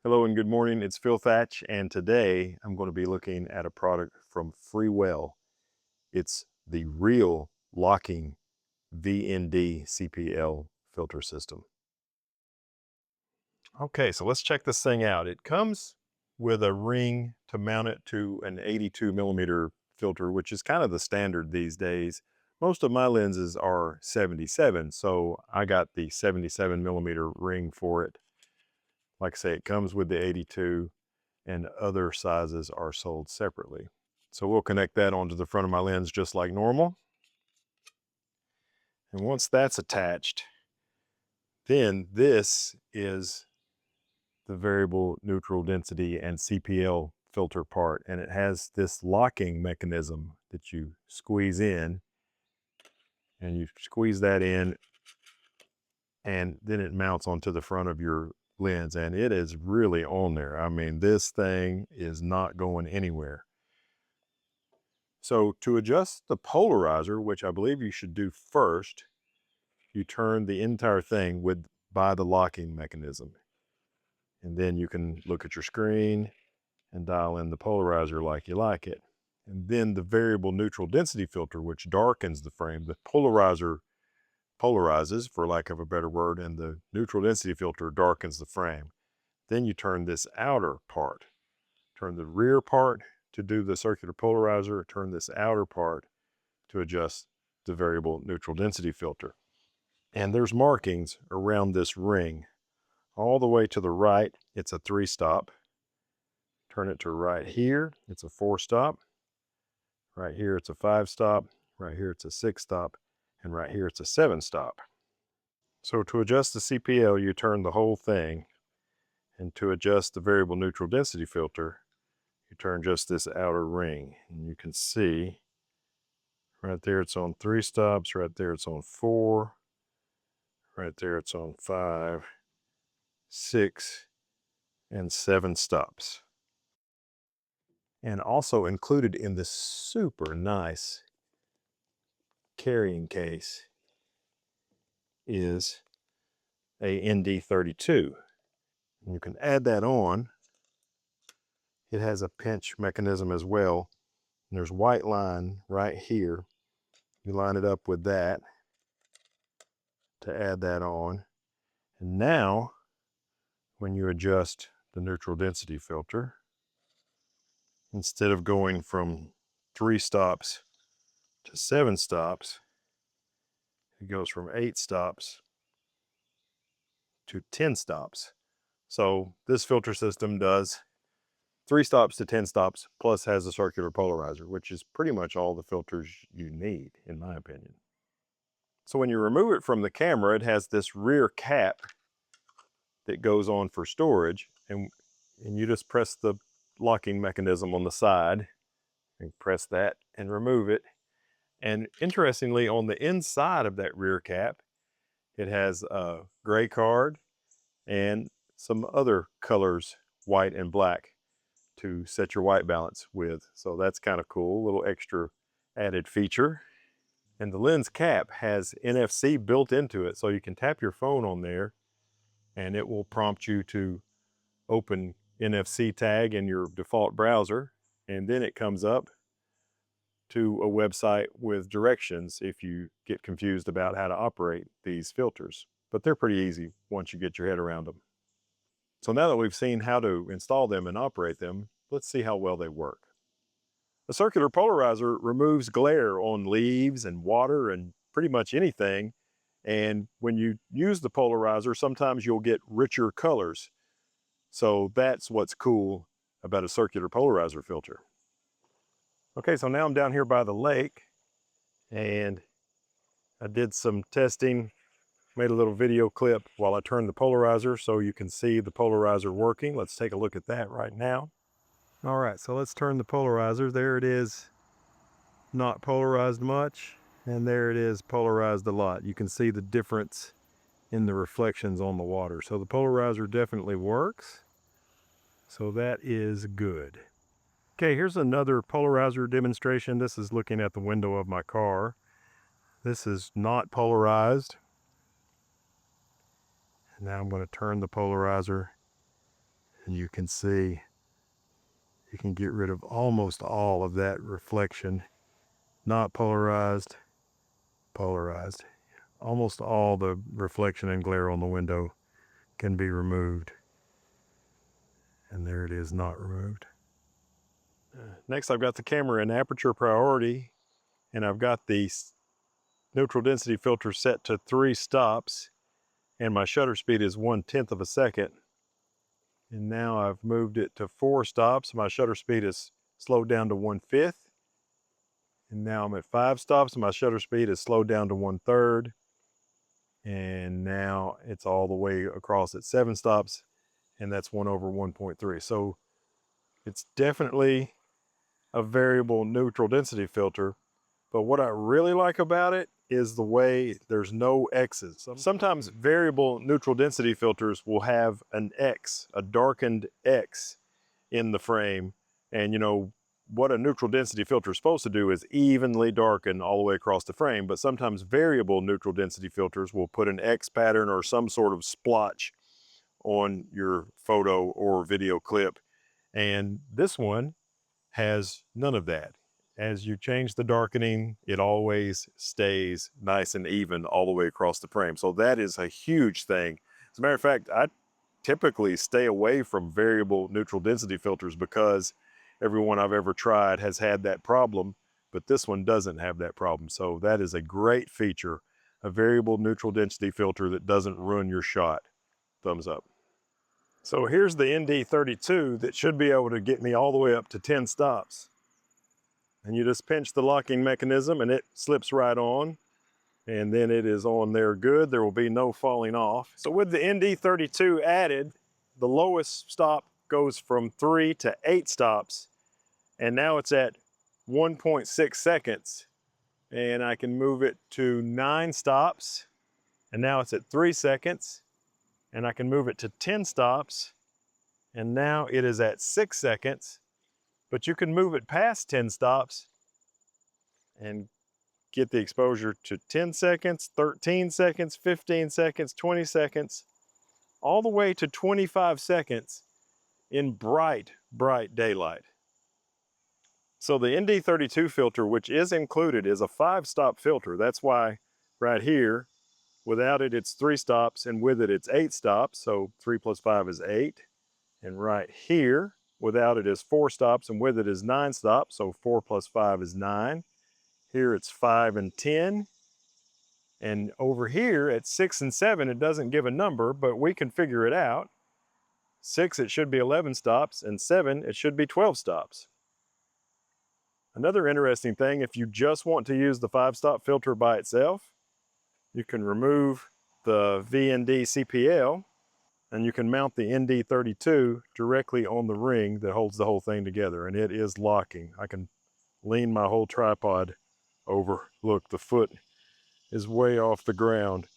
Hello and good morning. It's Phil Thatch, and today I'm going to be looking at a product from Freewell. It's the Real Locking VND CPL filter system. Okay, so let's check this thing out. It comes with a ring to mount it to an 82 millimeter filter, which is kind of the standard these days. Most of my lenses are 77, so I got the 77 millimeter ring for it. Like I say, it comes with the 82. And other sizes are sold separately. So we'll connect that onto the front of my lens just like normal. And once that's attached, then this is the variable neutral density and CPL filter part. And it has this locking mechanism that you squeeze in, and you squeeze that in, and then it mounts onto the front of your lens. And it is really on there. I mean, this thing is not going anywhere. So to adjust the polarizer, which I believe you should do first, you turn the entire thing by the locking mechanism. And then you can look at your screen and dial in the polarizer like you like it. And then the variable neutral density filter, which darkens the frame, the polarizer polarizes, for lack of a better word, and the neutral density filter darkens the frame. Then you turn this outer part, turn the rear part to do the circular polarizer, turn this outer part to adjust the variable neutral density filter. And there's markings around this ring. All the way to the right, it's a 3-stop. Turn it to right here, it's a 4-stop. Right here, it's a 5-stop. Right here, it's a 6-stop. And right here, it's a 7-stop. So to adjust the CPL, you turn the whole thing. And to adjust the variable neutral density filter, you turn just this outer ring. And you can see right there, it's on 3 stops. Right there, it's on 4. Right there, it's on 5, 6, and 7 stops. And also included in this super nice carrying case is a ND32. You can add that on. It has a pinch mechanism as well. And there's white line right here. You line it up with that to add that on. And now, when you adjust the neutral density filter, instead of going from 3 stops to 7 stops, it goes from 8 stops to 10 stops. So this filter system does 3 stops to 10 stops, plus has a circular polarizer, which is pretty much all the filters you need, in my opinion. So when you remove it from the camera, it has this rear cap that goes on for storage, and you just press the locking mechanism on the side and press that and remove it. And interestingly, on the inside of that rear cap, it has a gray card and some other colors, white and black, to set your white balance with. So that's kind of cool, a little extra added feature. And the lens cap has NFC built into it, so you can tap your phone on there and it will prompt you to open NFC tag in your default browser, and then it comes up to a website with directions if you get confused about how to operate these filters. But they're pretty easy once you get your head around them. So now that we've seen how to install them and operate them, let's see how well they work. A circular polarizer removes glare on leaves and water and pretty much anything. And when you use the polarizer, sometimes you'll get richer colors. So that's what's cool about a circular polarizer filter. Okay, so now I'm down here by the lake, and I did some testing, made a little video clip while I turned the polarizer so you can see the polarizer working. Let's take a look at that right now. All right, so let's turn the polarizer. There it is, not polarized much, and there it is, polarized a lot. You can see the difference in the reflections on the water. So the polarizer definitely works. So that is good. Okay, here's another polarizer demonstration. This is looking at the window of my car. This is not polarized. Now I'm going to turn the polarizer And you can see you can get rid of almost all of that reflection. Not polarized, polarized. Almost all the reflection and glare on the window can be removed. And there it is, not removed. Next, I've got the camera in aperture priority, and I've got the neutral density filter set to 3 stops, and my shutter speed is 1/10 of a second. And now I've moved it to 4 stops. My shutter speed is slowed down to 1/5. And now I'm at 5 stops, and my shutter speed is slowed down to 1/3. And now it's all the way across at 7 stops, and that's 1/1.3. So it's definitely a variable neutral density filter, but what I really like about it is the way there's no X's. Sometimes variable neutral density filters will have an X, a darkened X in the frame, and you know, what a neutral density filter is supposed to do is evenly darken all the way across the frame, but sometimes variable neutral density filters will put an X pattern or some sort of splotch on your photo or video clip, and this one has none of that. As you change the darkening, it always stays nice and even all the way across the frame. So that is a huge thing. As a matter of fact, I typically stay away from variable neutral density filters because everyone I've ever tried has had that problem, but this one doesn't have that problem. So that is a great feature, a variable neutral density filter that doesn't ruin your shot. Thumbs up. So here's the ND32 that should be able to get me all the way up to 10 stops. And you just pinch the locking mechanism and it slips right on, and then it is on there good. There will be no falling off. So with the ND32 added, the lowest stop goes from 3 to 8 stops, and now it's at 1.6 seconds. And I can move it to 9 stops, and now it's at 3 seconds. And I can move it to 10 stops, and now it is at 6 seconds. But you can move it past 10 stops and get the exposure to 10 seconds, 13 seconds, 15 seconds, 20 seconds, all the way to 25 seconds in bright, bright daylight. So the ND32 filter, which is included, is a 5-stop filter. That's why right here, without it, it's 3 stops, and with it, it's 8 stops. So 3 plus 5 is 8. And right here, without it is 4 stops, and with it is 9 stops, so 4 plus 5 is 9. Here it's 5 and 10. And over here at 6 and 7, it doesn't give a number, but we can figure it out. 6, it should be 11 stops, and 7, it should be 12 stops. Another interesting thing, if you just want to use the 5-stop filter by itself, you can remove the VND CPL, and you can mount the ND32 directly on the ring that holds the whole thing together, and it is locking. I can lean my whole tripod over. Look, the foot is way off the ground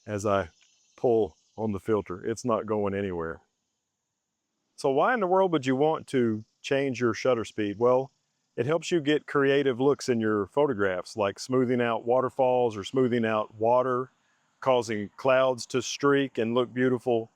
as I pull on the filter. It's not going anywhere. So why in the world would you want to change your shutter speed? Well, it helps you get creative looks in your photographs, like smoothing out waterfalls or smoothing out water, causing clouds to streak and look beautiful.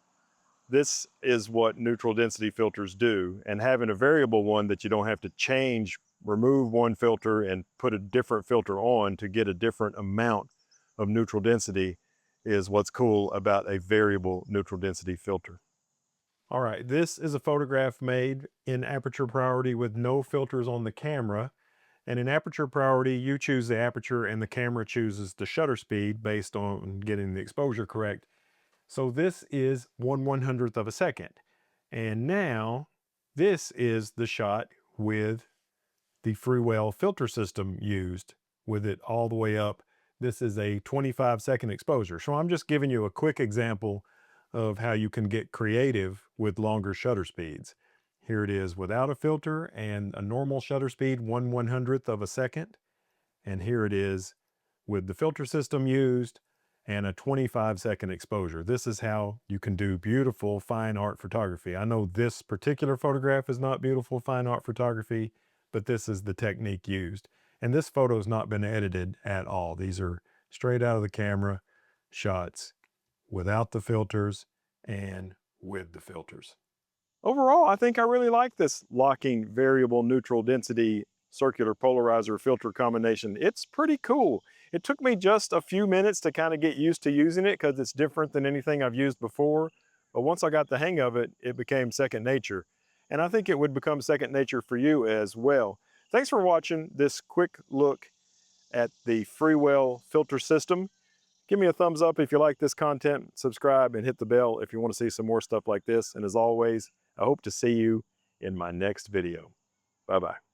This is what neutral density filters do, and having a variable one that you don't have to change, remove one filter and put a different filter on to get a different amount of neutral density is what's cool about a variable neutral density filter. All right, this is a photograph made in aperture priority with no filters on the camera. And in aperture priority, you choose the aperture and the camera chooses the shutter speed based on getting the exposure correct. So this is 1/100th of a second. And now this is the shot with the Freewell filter system used with it all the way up. This is a 25-second exposure. So I'm just giving you a quick example of how you can get creative with longer shutter speeds. Here it is without a filter and a normal shutter speed, 1/100th of a second. And here it is with the filter system used and a 25-second exposure. This is how you can do beautiful fine art photography. I know this particular photograph is not beautiful fine art photography, but this is the technique used. And this photo has not been edited at all. These are straight out of the camera shots without the filters and with the filters. Overall, I think I really like this locking variable neutral density circular polarizer filter combination. It's pretty cool. It took me just a few minutes to kind of get used to using it because it's different than anything I've used before. But once I got the hang of it, it became second nature. And I think it would become second nature for you as well. Thanks for watching this quick look at the Freewell filter system. Give me a thumbs up if you like this content, subscribe and hit the bell if you want to see some more stuff like this. And as always, I hope to see you in my next video. Bye-bye.